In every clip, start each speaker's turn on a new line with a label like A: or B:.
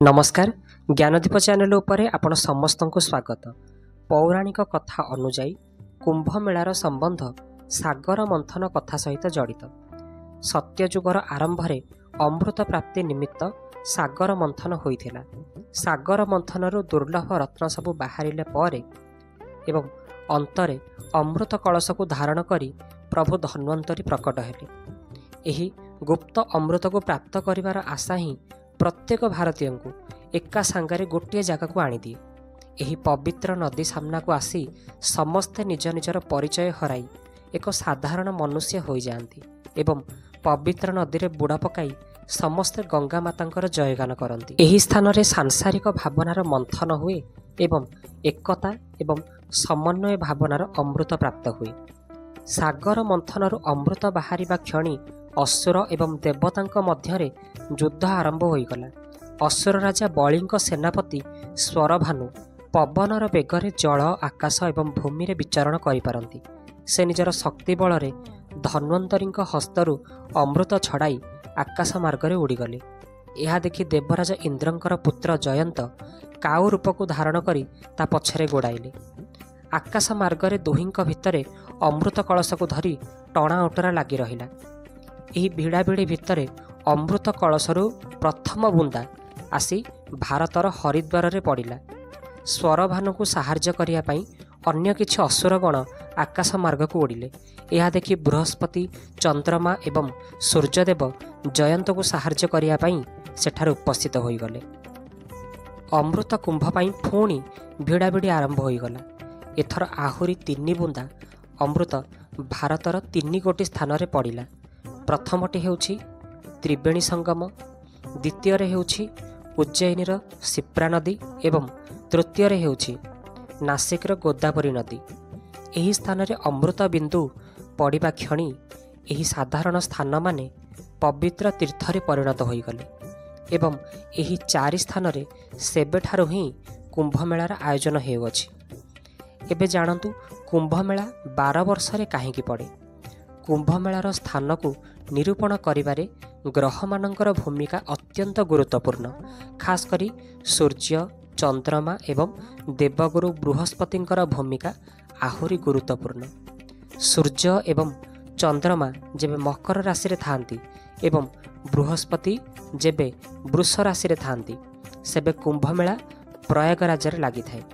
A: नमस्कार ज्ञानदीप चैनल उपरे आपण समस्त को स्वागत। पौराणिक कथा अनुजाई कुंभ मेलार संबंध सागर मंथन कथा सहित जड़ित। सत्ययुगर आरंभ अमृत प्राप्ति निमित्त सागर मंथन होइथिला। सागर मंथनरु दुर्लभ रत्न सबु बाहरिले परे एवं अंतरे अमृत कलश को धारण करी प्रभु धन्वंतरी प्रकट हेले। एही गुप्त अमृत को प्राप्त करिवार आशा ही प्रत्येक भारतीय को एका सांगारे गोटे जगह को आनी। एही पवित्र नदी सामना को आसी समस्ते निज निजर परिचय हराई एक साधारण मनुष्य हो जाती एवं पवित्र नदी रे बुड़ा पकाई समस्ते गंगा मातांकर जयगान करती। एही स्थान रे सांसारिक भावनार मंथन हुए एवं एकता एवं समन्वय भावनार अमृत प्राप्त हुए। सागर मंथनरु अमृत बाहरिबा क्षणी असुर एवं देवतांक मध्यरे युद्ध आरंभ होईगला। असुर राजा बलिंक सेनापति स्वरभानु पवनर बेगरे जल आकाश एवं भूमि रे विचरण करिपारंती। से निजर शक्ति बलरे धन्वंतरींक हस्तरु अमृत छड़ाई आकाश मार्गरे उड़ीगले। यह देखि देवराज इंद्रंकर पुत्र जयंत काऊ रूप को धारण करी ता पछरे गोड़ाइले। आकाश मार्गरे दुहिंक भितरे अमृत कलश को धरी टणा ओटरा लगी रहिला। एही भिड़ाभिड़ी भितरे अमृत कलशरु प्रथम बुंदा आसी भारतर हरिद्वार रे पड़िला। स्वरभानु को साहाय्य करिया पई अन्य किछि असुरगण आकाश मार्ग को उड़िले। यह देखि बृहस्पति चंद्रमा एवं सूर्यदेव जयंत को साहाय्य करिया पई सेठारे उपस्थित होइगले। अमृत कुंभ पई पुणी भिड़ाभिड़ी आरंभ होइगला। एथर आहुरी 3 बुंदा अमृत भारतर 3 गोटी स्थान रे पड़िला। प्रथमटी हेउछि त्रिवेणी संगम, द्वितीय हेउछि उज्जयिनीर शिप्रा नदी एवं तृतीय हेउछि नासिकर गोदावरी नदी। एही स्थान रे अमृत बिंदु पड़िबा क्षणी एही साधारण स्थान माने पवित्र तीर्थरे परिणत होइगले एवं एही 4 स्थान रे सेबेठारु ही कुंभ मेलार आयोजन हेउअछि। एबे जानतु कुंभ मेला 12 वर्ष रे काहेकि पड़े। कुंभ मेलार स्थान को निरूपण करिबारे ग्रह मानकर भूमिका अत्यंत गुरुत्वपूर्ण। खास करी सूर्य चंद्रमा एवं देवगुरु बृहस्पतिंकर भूमिका आहुरी गुरुत्वपूर्ण। सूर्य एवं चंद्रमा जेबे मकर राशि रे थांती एवं बृहस्पति जेबे वृष राशि रे थांती सेबे कुंभ मेला प्रयागराज रे लागि थाए।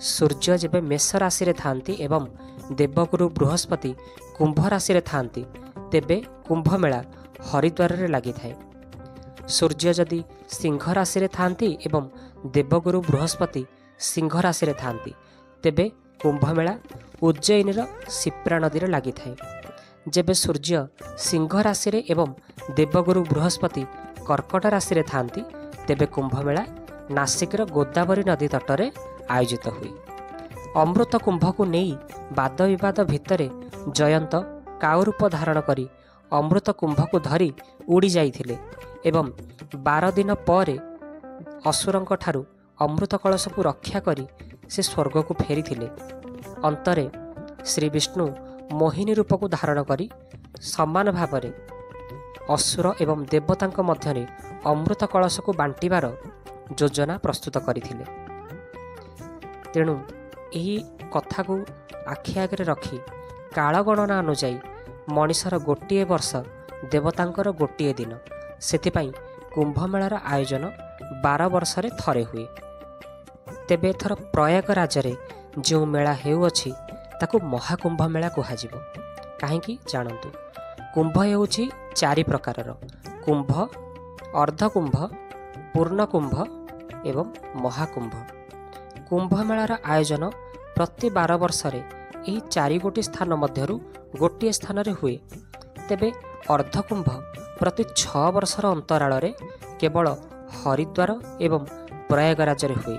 A: सूर्य जेबे मेष राशि रे थांती एवं देवगुरु बृहस्पति कुंभ राशि रे थांती तेबे कुंभ मेला हरिद्वार रे लागि थाए। सूर्य जदि सिंह राशि रे थांती एवं देवगुरु बृहस्पति सिंह राशि रे थांती तेबे कुंभ मेला उज्जयिनीर शिप्रा नदी रे लागि थाए। जेबे सूर्य सिंह राशि रे एवं देवगुरु बृहस्पति कर्कट राशि रे थांती तेबे कुंभ मेला नासिकर गोदावरी नदी तटरे आयोजित हुए। अमृत कुंभ को नहीं वाद विवाद भितरे जयंत काऊ रूप धारण करी अमृत कुंभ को धरी उड़ी जाइथिले एवं 12 दिन पर असुरंक ठारू अमृत कलश को रक्षा करी से स्वर्ग को फेरी। अंतरे श्री विष्णु मोहिनी रूप को धारण करी समान भावरे असुर एवं देवतांक मध्यरे अमृत कलश को बांटिबार योजना प्रस्तुत करथिले। तेणु यही कथा को आखि आगे रखी काल गणना अनुजाई मनीषर गोटे वर्ष देवतांकर गोटे दिन सेतिपाई कुंभ मेलार आयोजन 12 वर्ष रे थरे हुए। तेबे एथर प्रयागराज रे जो मेला हेउअछि ताकू महाकुंभ मेला कुहाजिबो। काहेकि जानतु कुंभ हेउछि 4 प्रकारर कुंभ, अर्धकुंभ, पूर्ण कुंभ एवं महाकुंभ। कुंभ मेलार आयोजन प्रति 12 वर्ष रे एही 4 गोटी स्थान मध्यरु गोटे स्थान रे हुए। तेबे अर्धकुंभ प्रति 6 वर्षर अंतराल रे केवल हरिद्वार एवं प्रयागराज रे हुए।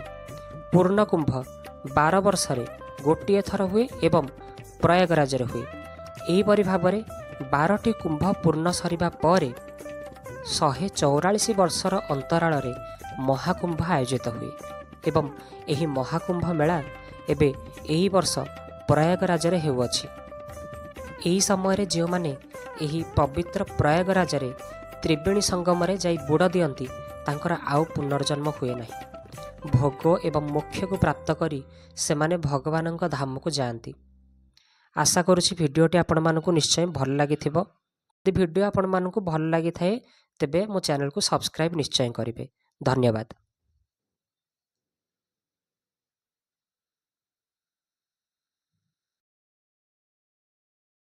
A: पूर्ण कुंभ 12 वर्ष रे गोटे थर हुए एवं प्रयागराज रे हुए। एही परि भाबरे 12टी कुंभ पूर्ण सरिबा परे 144 वर्षर अंतराल रे महाकुंभ आयोजित हुए एवं एही महाकुंभ मेला एबे एही वर्ष प्रयागराज रे हेउअछि। एही समय रे जो माने एही पवित्र प्रयागराज रे त्रिवेणी संगम रे जाई बुड़ दियंती ତାଙ୍କର ଆଉ ପୁନର୍ଜନ୍ମ ହୁଏ ନାହିଁ। ଭୋଗ ଏବଂ ମୋକ୍ଷକୁ ପ୍ରାପ୍ତ କରି ସେମାନେ ଭଗବାନଙ୍କ ଧାମକୁ ଯାଆନ୍ତି। ଆଶା କରୁଛି ଭିଡ଼ିଓଟି ଆପଣମାନଙ୍କୁ ନିଶ୍ଚୟ ଭଲ ଲାଗିଥିବ। ଯଦି ଭିଡ଼ିଓ ଆପଣମାନଙ୍କୁ ଭଲ ଲାଗିଥାଏ ତେବେ ମୋ ଚ୍ୟାନେଲକୁ ସବସ୍କ୍ରାଇବ୍ ନିଶ୍ଚୟ କରିବେ। ଧନ୍ୟବାଦ।